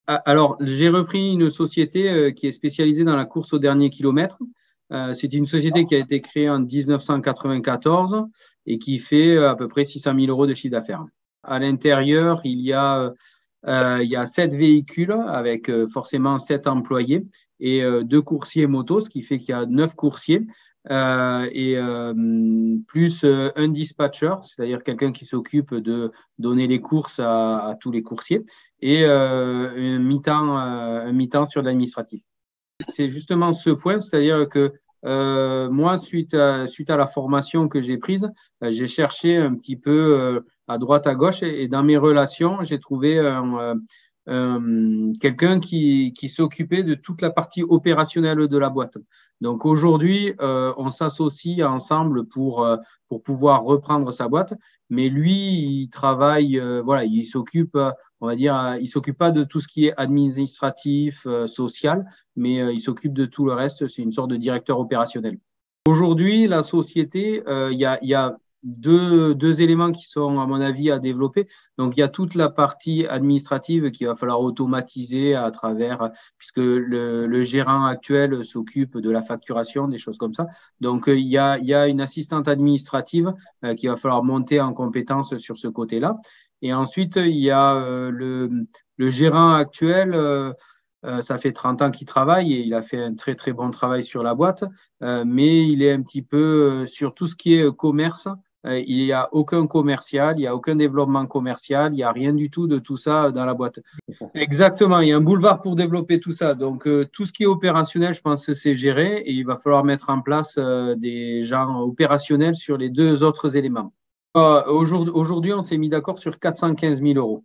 Alors, j'ai repris une société qui est spécialisée dans la course au dernier kilomètre. C'est une société qui a été créée en 1994 et qui fait à peu près 600 000 euros de chiffre d'affaires. À l'intérieur, il y a 7 véhicules avec forcément 7 employés et 2 coursiers moto, ce qui fait qu'il y a 9 coursiers et plus un dispatcher, c'est-à-dire quelqu'un qui s'occupe de donner les courses à tous les coursiers et un mi-temps sur l'administratif. C'est justement ce point, c'est-à-dire que moi, suite à la formation que j'ai prise, j'ai cherché un petit peu à droite, à gauche, et dans mes relations, j'ai trouvé quelqu'un qui s'occupait de toute la partie opérationnelle de la boîte. Donc aujourd'hui, on s'associe ensemble pour pouvoir reprendre sa boîte, mais lui, il travaille, voilà, il s'occupe, on va dire, il s'occupe pas de tout ce qui est administratif, social, mais il s'occupe de tout le reste. C'est une sorte de directeur opérationnel. Aujourd'hui, la société, il y a deux éléments qui sont, à mon avis, à développer. Donc, il y a toute la partie administrative qu'il va falloir automatiser à travers, puisque le gérant actuel s'occupe de la facturation, des choses comme ça. Donc, il y a une assistante administrative qu'il va falloir monter en compétence sur ce côté-là. Et ensuite, il y a le gérant actuel. Ça fait 30 ans qu'il travaille et il a fait un très très bon travail sur la boîte, mais il est un petit peu sur tout ce qui est commerce. Il n'y a aucun commercial, il n'y a aucun développement commercial, il n'y a rien du tout de tout ça dans la boîte. Exactement, il y a un boulevard pour développer tout ça. Donc, tout ce qui est opérationnel, je pense que c'est géré et il va falloir mettre en place des gens opérationnels sur les deux autres éléments. Aujourd'hui, on s'est mis d'accord sur 415 000 euros.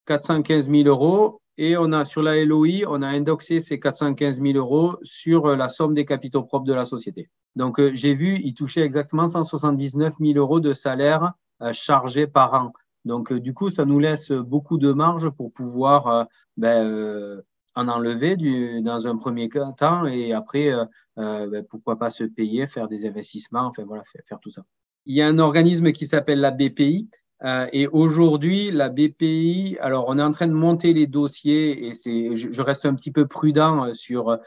415 000 euros et on a sur la LOI, on a indexé ces 415 000 euros sur la somme des capitaux propres de la société. Donc, j'ai vu, il touchait exactement 179 000 euros de salaire chargé par an. Donc, du coup, ça nous laisse beaucoup de marge pour pouvoir ben, en enlever dans un premier temps et après, ben, pourquoi pas se payer, faire des investissements, enfin voilà, faire tout ça. Il y a un organisme qui s'appelle la BPI. Et aujourd'hui, la BPI, alors on est en train de monter les dossiers et je reste un petit peu prudent sur,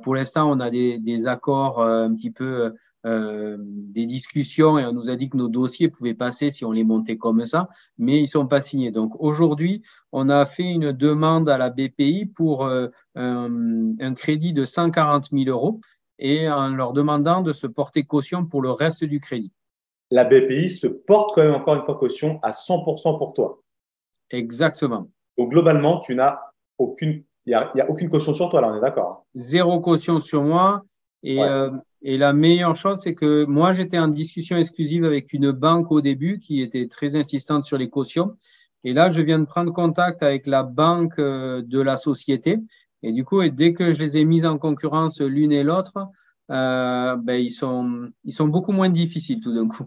pour l'instant, on a des accords un petit peu, des discussions et on nous a dit que nos dossiers pouvaient passer si on les montait comme ça, mais ils sont pas signés. Donc aujourd'hui, on a fait une demande à la BPI pour un crédit de 140 000 euros et en leur demandant de se porter caution pour le reste du crédit. La BPI se porte quand même encore une fois caution à 100% pour toi. Exactement. Donc globalement, tu n'as aucune, il y a aucune caution sur toi là, on est d'accord. Zéro caution sur moi. Et, Ouais. euh, et la meilleure chose, c'est que moi, j'étais en discussion exclusive avec une banque au début qui était très insistante sur les cautions. Et là, je viens de prendre contact avec la banque de la société. Et du coup, et dès que je les ai mises en concurrence l'une et l'autre, ben, ils sont beaucoup moins difficiles tout d'un coup.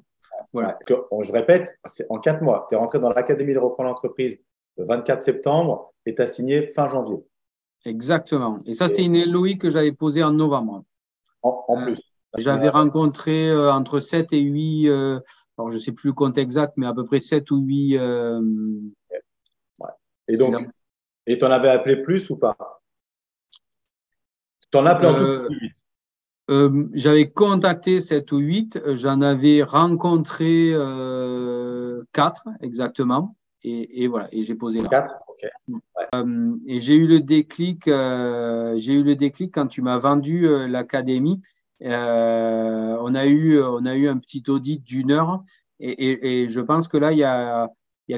Ouais. Voilà. Je répète, c'est en 4 mois. Tu es rentré dans l'Académie de reprendre l'entreprise le 24 septembre et tu as signé fin janvier. Exactement. Et ça, c'est Et une LOI que j'avais posée en novembre. en Euh, plus, tu as signé J'avais un an. rencontré entre 7 et 8, alors je ne sais plus le compte exact, mais à peu près 7 ou 8. Ouais. Et C'est là. donc, et tu en avais appelé plus ou pas? Tu en as appelé en tout Euh, 8. J'avais contacté 7 ou 8, j'en avais rencontré 4 exactement, et voilà, et j'ai posé là. 4, ok. Ouais. Et j'ai eu le déclic quand tu m'as vendu l'académie. On a eu un petit audit d'1 heure et je pense que là, il y a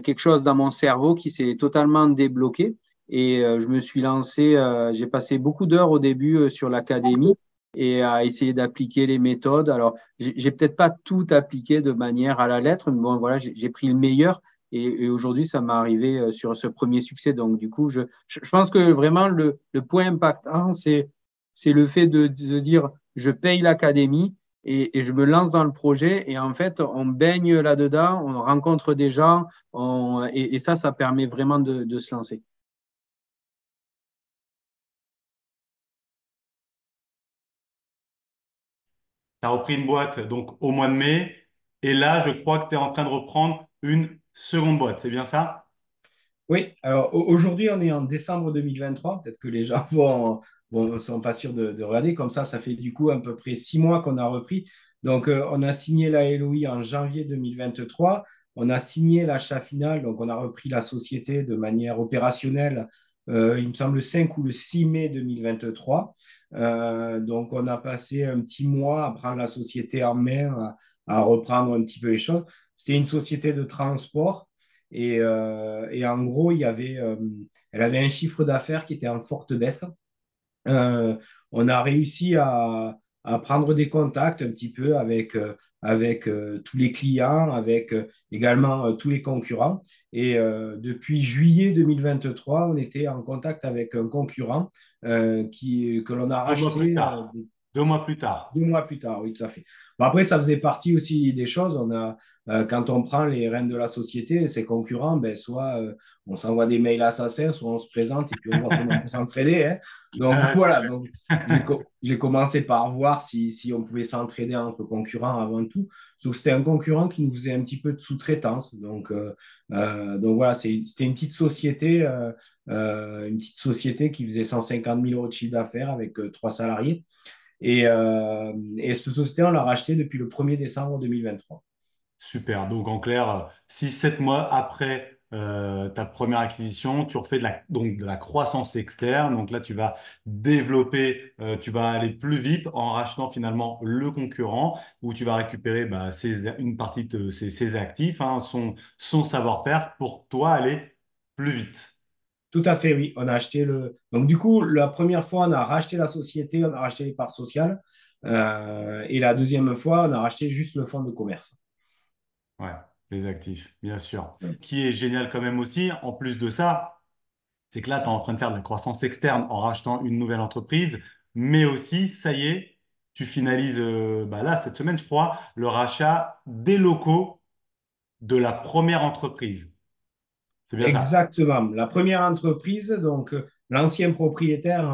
quelque chose dans mon cerveau qui s'est totalement débloqué et je me suis lancé, j'ai passé beaucoup d'heures au début sur l'académie et à essayer d'appliquer les méthodes. Alors, j'ai peut-être pas tout appliqué de manière à la lettre, mais bon, voilà, j'ai pris le meilleur et aujourd'hui, ça m'est arrivé sur ce premier succès. Donc, du coup, je pense que vraiment, le point impactant, c'est le fait de dire, je paye l'académie et je me lance dans le projet. Et en fait, on baigne là-dedans, on rencontre des gens, et ça permet vraiment de se lancer. Tu as repris une boîte donc au mois de mai. Et là, je crois que tu es en train de reprendre une seconde boîte. C'est bien ça? Oui, alors aujourd'hui, on est en décembre 2023. Peut-être que les gens sont pas sûrs de regarder. Comme ça fait du coup à peu près 6 mois qu'on a repris. Donc, on a signé la LOI en janvier 2023. On a signé l'achat final. Donc, on a repris la société de manière opérationnelle, il me semble, le 5 ou le 6 mai 2023. Donc, on a passé un petit mois à prendre la société en main, à reprendre un petit peu les choses. C'était une société de transport. Et en gros, elle avait un chiffre d'affaires qui était en forte baisse. Euh, on a réussi à prendre des contacts un petit peu avec tous les clients, avec également tous les concurrents. Et depuis juillet 2023, on était en contact avec un concurrent que l'on a 2 mois plus racheté tard. 2 mois plus tard. 2 mois plus tard, oui, tout à fait. Bon, après, ça faisait partie aussi des choses. Quand on prend les rênes de la société, ses concurrents, ben, soit on s'envoie des mails assassins, soit on se présente et puis on voit comment on peut s'entraider, hein. Donc voilà, donc, j'ai commencé par voir si on pouvait s'entraider entre concurrents avant tout. Sauf que c'était un concurrent qui nous faisait un petit peu de sous-traitance. Donc voilà, c'était une petite société qui faisait 150 000 euros de chiffre d'affaires avec 3 salariés. Et cette société, on l'a rachetée depuis le 1er décembre 2023. Super. Donc, en clair, 6, 7 mois après ta première acquisition, tu refais donc de la croissance externe. Donc là, tu vas développer, tu vas aller plus vite en rachetant finalement le concurrent, où tu vas récupérer bah, une partie de ses actifs, hein, son savoir-faire pour toi aller plus vite. Tout à fait, oui. On a acheté le. Donc, du coup, la première fois, on a racheté la société, on a racheté les parts sociales. Et la deuxième fois, on a racheté juste le fonds de commerce. Ouais, les actifs, bien sûr. Ouais. Qui est génial quand même aussi, en plus de ça, c'est que là, tu es en train de faire de la croissance externe en rachetant une nouvelle entreprise, mais aussi, ça y est, tu finalises, bah là, cette semaine, je crois, le rachat des locaux de la première entreprise. C'est bien ça. Exactement. La première entreprise, donc l'ancien propriétaire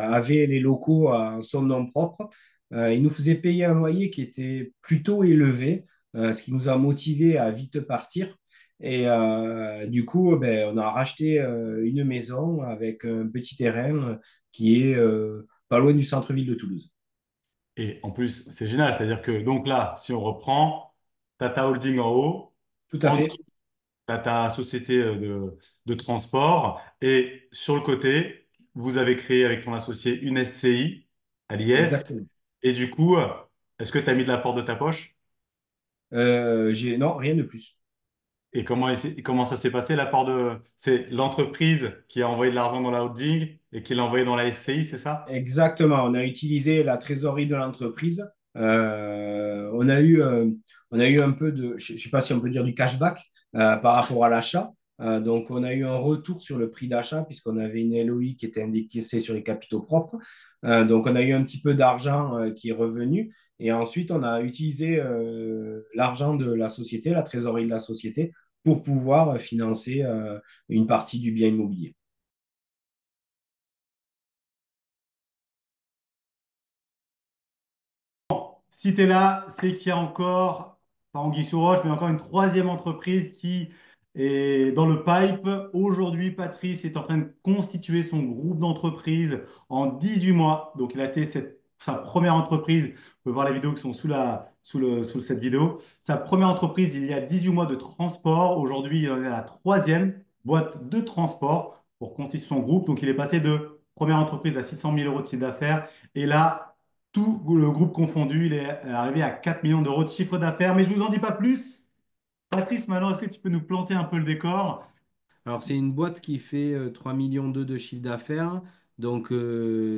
avait les locaux en son nom propre. Il nous faisait payer un loyer qui était plutôt élevé, ce qui nous a motivés à vite partir. Et du coup, ben, on a racheté une maison avec un petit terrain qui est pas loin du centre-ville de Toulouse. Et en plus, c'est génial, c'est-à-dire que, donc là, si on reprend, Tata Holding en haut, Tout à en dessous, fait, tu as ta société de transport, et sur le côté, vous avez créé avec ton associé une SCI à l'IS, exactement. et du coup, est-ce que tu as mis de la porte de ta poche? Non, rien de plus. Et comment ça s'est passé, l'apport de... C'est l'entreprise qui a envoyé de l'argent dans la holding et qui l'a envoyé dans la SCI, c'est ça? Exactement, on a utilisé la trésorerie de l'entreprise. On a eu un peu de, je ne sais pas si on peut dire du cashback par rapport à l'achat. Donc, on a eu un retour sur le prix d'achat puisqu'on avait une LOI qui était indiquée sur les capitaux propres. Donc, on a eu un petit peu d'argent qui est revenu. Et ensuite, on a utilisé l'argent de la société, la trésorerie de la société, pour pouvoir financer une partie du bien immobilier. Si tu es là, c'est qu'il y a encore, pas anguille sous roche, mais encore une troisième entreprise qui est dans le pipe. Aujourd'hui, Patrice est en train de constituer son groupe d'entreprises en 18 mois. Donc, il a acheté sa première entreprise. Vous pouvez voir les vidéos qui sont sous cette vidéo. Sa première entreprise, il y a 18 mois de transport. Aujourd'hui, il en est à la troisième boîte de transport pour constituer son groupe. Donc, il est passé de première entreprise à 600 000 euros de chiffre d'affaires. Et là, tout le groupe confondu, il est arrivé à 4 millions d'euros de chiffre d'affaires. Mais je ne vous en dis pas plus. Patrice, maintenant, est-ce que tu peux nous planter un peu le décor? Alors, c'est une boîte qui fait 3,2 millions de chiffre d'affaires. Donc,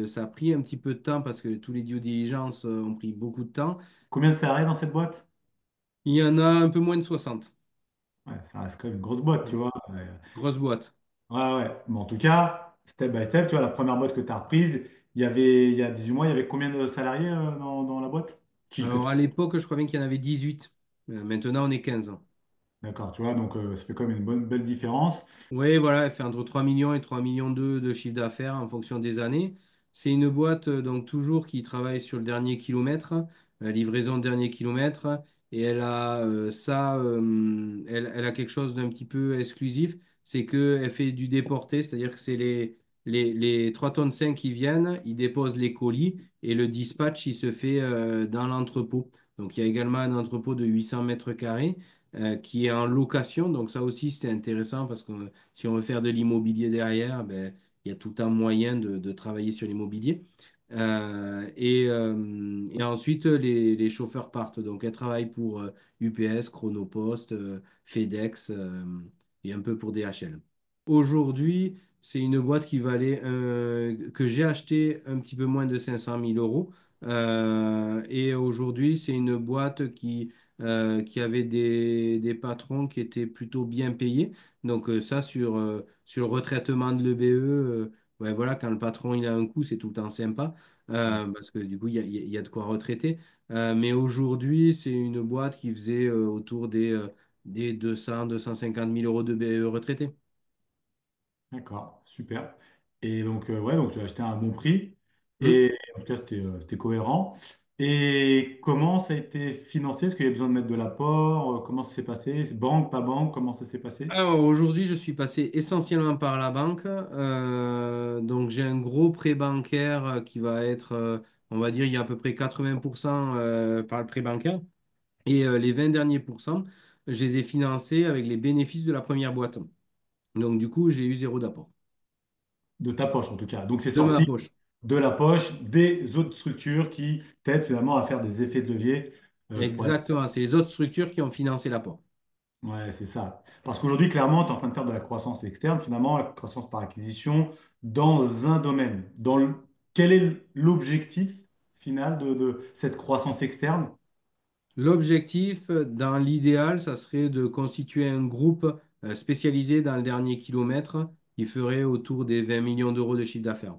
ça a pris un petit peu de temps parce que tous les due diligence ont pris beaucoup de temps. Combien de salariés dans cette boîte? Il y en a un peu moins de 60. Ouais, ça reste quand même une grosse boîte, tu Ouais. vois. Grosse boîte. Ouais, ouais. Mais en tout cas, step by step, tu vois, la première boîte que tu as reprise, il y a 18 mois, il y avait combien de salariés dans la boîte? Que Alors, à l'époque, je crois bien qu'il y en avait 18. Maintenant, on est 15. D'accord, tu vois, donc ça fait quand même une belle différence. Oui, voilà, elle fait entre 3 millions et 3,2 millions de chiffre d'affaires en fonction des années. C'est une boîte donc toujours qui travaille sur le dernier kilomètre, livraison de dernier kilomètre, et elle a elle a quelque chose d'un petit peu exclusif, c'est qu'elle fait du déporté, c'est-à-dire que c'est les 3 tonnes 5 qui viennent, ils déposent les colis et le dispatch, il se fait dans l'entrepôt. Donc il y a également un entrepôt de 800 mètres carrés qui est en location. Donc ça aussi, c'est intéressant parce que si on veut faire de l'immobilier derrière, ben, il y a tout un moyen de travailler sur l'immobilier. Et ensuite, les chauffeurs partent. Donc, elles travaillent pour UPS, Chronopost, FedEx et un peu pour DHL. Aujourd'hui, c'est une boîte qui valait, que j'ai acheté un petit peu moins de 500 000 euros. Et aujourd'hui, c'est une boîte qui avait des patrons qui étaient plutôt bien payés. Donc, ça, sur le retraitement de l'EBE, ouais, voilà, quand le patron il a un coup, c'est tout le temps sympa parce que du coup, il y a de quoi retraiter. Mais aujourd'hui, c'est une boîte qui faisait autour des 200-250 000 euros de BE retraités. D'accord, super. Et donc, ouais, donc tu as acheté à un bon prix. Hmm. Et en tout cas, c'était cohérent. Et comment ça a été financé? Est-ce qu'il y a besoin de mettre de l'apport? Comment ça s'est passé? Banque, pas banque? Comment ça s'est passé? Alors aujourd'hui, je suis passé essentiellement par la banque. Donc j'ai un gros prêt bancaire qui va être, on va dire, il y a à peu près 80% par le prêt bancaire. Et les 20 derniers pourcents, je les ai financés avec les bénéfices de la première boîte. Donc du coup, j'ai eu zéro d'apport. De ta poche, en tout cas. Donc, c'est De ma sorti poche. de la poche des autres structures qui t'aident finalement à faire des effets de levier pour être. Exactement. C'est les autres structures qui ont financé l'apport. Ouais, c'est ça. Parce qu'aujourd'hui, clairement, tu es en train de faire de la croissance externe, finalement, la croissance par acquisition dans un domaine. Quel est l'objectif final de cette croissance externe? L'objectif, dans l'idéal, ça serait de constituer un groupe spécialisé dans le dernier kilomètre qui ferait autour des 20 millions d'euros de chiffre d'affaires.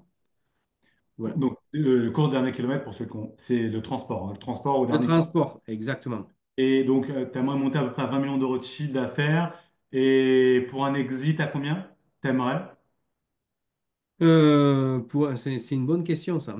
Voilà. Donc, le course dernier kilomètre, pour ceux qui ont, c'est le transport, hein, le transport au Le dernier kilomètre. transport, exactement. Et donc, tu aimerais monter à peu près à 20 millions d'euros de chiffre d'affaires. Et pour un exit, à combien? T'aimerais? C'est une bonne question, ça.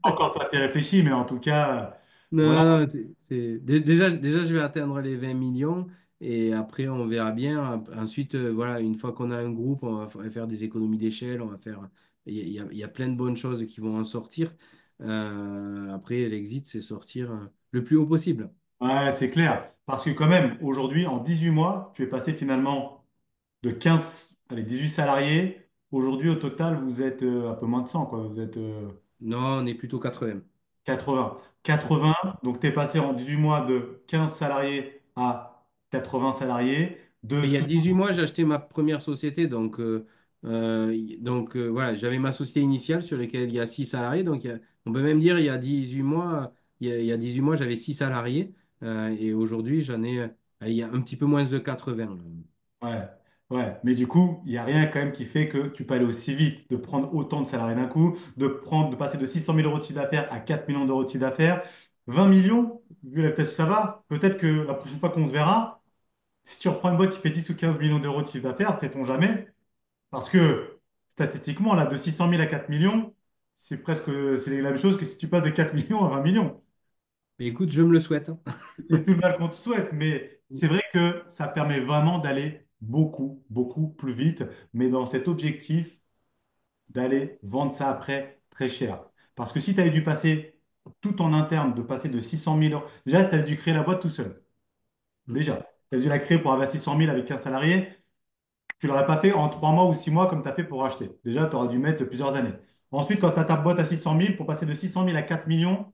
Encore ça fait réfléchi, mais en tout cas, voilà. Non, non, déjà, je vais atteindre les 20 millions et après, on verra bien. Ensuite, voilà, une fois qu'on a un groupe, on va faire des économies d'échelle. On va faire. Il y a plein de bonnes choses qui vont en sortir. Après, l'exit, c'est sortir le plus haut possible. Ouais, c'est clair. Parce que quand même, aujourd'hui, en 18 mois, tu es passé finalement de 15, allez, 18 salariés. Aujourd'hui, au total, vous êtes un peu moins de 100, quoi. Vous êtes Non, on est plutôt 80. 80. 80, donc tu es passé en 18 mois de 15 salariés à 80 salariés, de Mais il y a 6. 18 mois, j'ai acheté ma première société. Voilà, j'avais ma société initiale sur laquelle il y a 6 salariés. Donc on peut même dire il y a 18 mois, il y a 18 mois, j'avais 6 salariés. Et aujourd'hui, il y a un petit peu moins de 80. Ouais, ouais. Mais du coup, il n'y a rien quand même qui fait que tu peux aller aussi vite, de prendre autant de salariés d'un coup, de passer de 600 000 euros de chiffre d'affaires à 4 millions d'euros de chiffre d'affaires. 20 millions, vu la vitesse où ça va, peut-être que la prochaine fois qu'on se verra, si tu reprends une boîte qui fait 10 ou 15 millions d'euros de chiffre d'affaires, sait-on jamais. Parce que statistiquement, là, de 600 000 à 4 millions, c'est la même chose que si tu passes de 4 millions à 20 millions. Mais écoute, je me le souhaite. C'est tout le mal qu'on te souhaite, mais c'est vrai que ça permet vraiment d'aller beaucoup, beaucoup plus vite, mais dans cet objectif d'aller vendre ça après très cher. Parce que si tu avais dû passer tout en interne, de passer de 600 000 euros, déjà, tu avais dû créer la boîte tout seul. Déjà, tu as dû la créer pour avoir 600 000 avec un salarié. Tu ne l'aurais pas fait en 3 mois ou 6 mois comme tu as fait pour acheter. Déjà, tu aurais dû mettre plusieurs années. Ensuite, quand tu as ta boîte à 600 000, pour passer de 600 000 à 4 millions,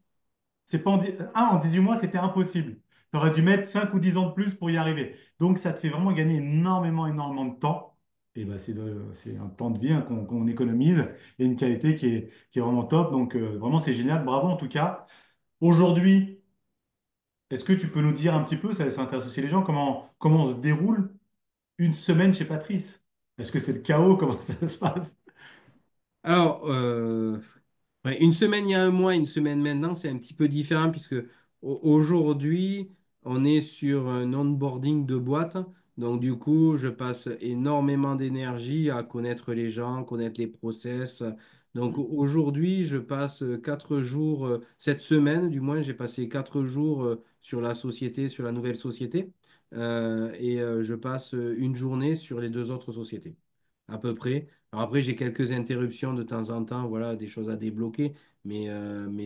c'est pas en 18 mois, c'était impossible. Tu aurais dû mettre 5 ou 10 ans de plus pour y arriver. Donc, ça te fait vraiment gagner énormément, énormément de temps. Et ben, c'est un temps de vie hein, qu'on économise et une qualité qui est vraiment top. Donc, vraiment, c'est génial. Bravo en tout cas. Aujourd'hui, est-ce que tu peux nous dire un petit peu, ça intéresse aussi les gens, comment se déroule une semaine chez Patrice? Est-ce que c'est le chaos? Comment ça se passe? Alors, ouais, une semaine il y a un mois, une semaine maintenant, c'est un petit peu différent puisque aujourd'hui, on est sur un onboarding de boîte. Donc, du coup, je passe énormément d'énergie à connaître les gens, connaître les process. Donc, aujourd'hui, je passe 4 jours, cette semaine, du moins, j'ai passé 4 jours sur la société, sur la nouvelle société. je passe une journée sur les deux autres sociétés, à peu près. Alors après, j'ai quelques interruptions de temps en temps, voilà, des choses à débloquer, mais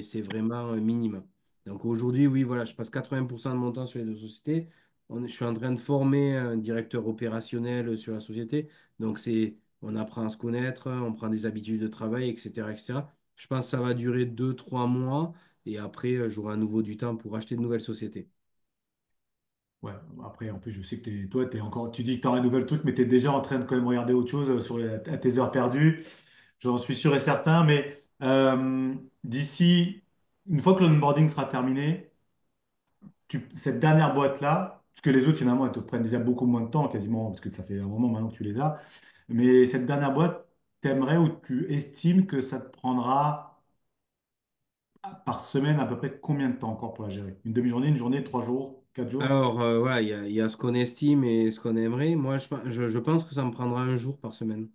c'est vraiment minime. Donc aujourd'hui, oui, voilà, je passe 80% de mon temps sur les deux sociétés. Je suis en train de former un directeur opérationnel sur la société. Donc on apprend à se connaître, on prend des habitudes de travail, etc., etc. Je pense que ça va durer 2, 3 mois et après, j'aurai à nouveau du temps pour acheter de nouvelles sociétés. Ouais, après, en plus, je sais que toi, tu dis que tu auras un nouvel truc, mais tu es déjà en train de quand même regarder autre chose à tes heures perdues. J'en suis sûr et certain. Mais d'ici, une fois que l'onboarding sera terminé, cette dernière boîte-là, parce que les autres, finalement, elles te prennent déjà beaucoup moins de temps, quasiment, parce que ça fait un moment maintenant que tu les as. Mais cette dernière boîte, t'aimerais ou tu estimes que ça te prendra par semaine à peu près combien de temps encore pour la gérer? Une demi-journée, une journée, 3 jours, 4 jours? Alors, voilà, il y a ce qu'on estime et ce qu'on aimerait. Moi, je pense que ça me prendra un jour par semaine.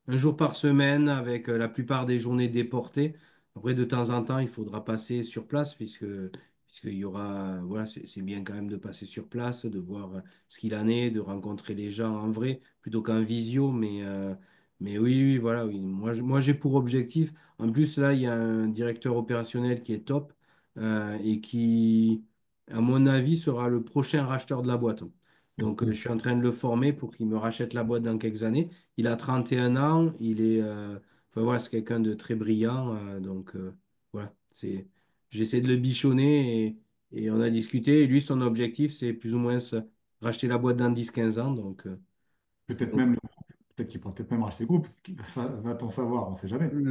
Un jour par semaine avec la plupart des journées déportées. Après, de temps en temps, il faudra passer sur place puisqu'il y aura, voilà, c'est bien quand même de passer sur place, de voir ce qu'il en est, de rencontrer les gens en vrai plutôt qu'en visio. Mais oui, oui, voilà, oui. Moi, j'ai pour objectif. En plus, là, il y a un directeur opérationnel qui est top et qui, à mon avis, sera le prochain racheteur de la boîte. Donc, je suis en train de le former pour qu'il me rachète la boîte dans quelques années. Il a 31 ans, enfin voilà, c'est quelqu'un de très brillant, voilà, j'essaie de le bichonner et on a discuté. Et lui, son objectif, c'est plus ou moins racheter la boîte dans 10, 15 ans. Peut-être Donc, même, peut-être qu'il pourrait peut-être même racheter le groupe. Va-t-on savoir, on ne sait jamais. la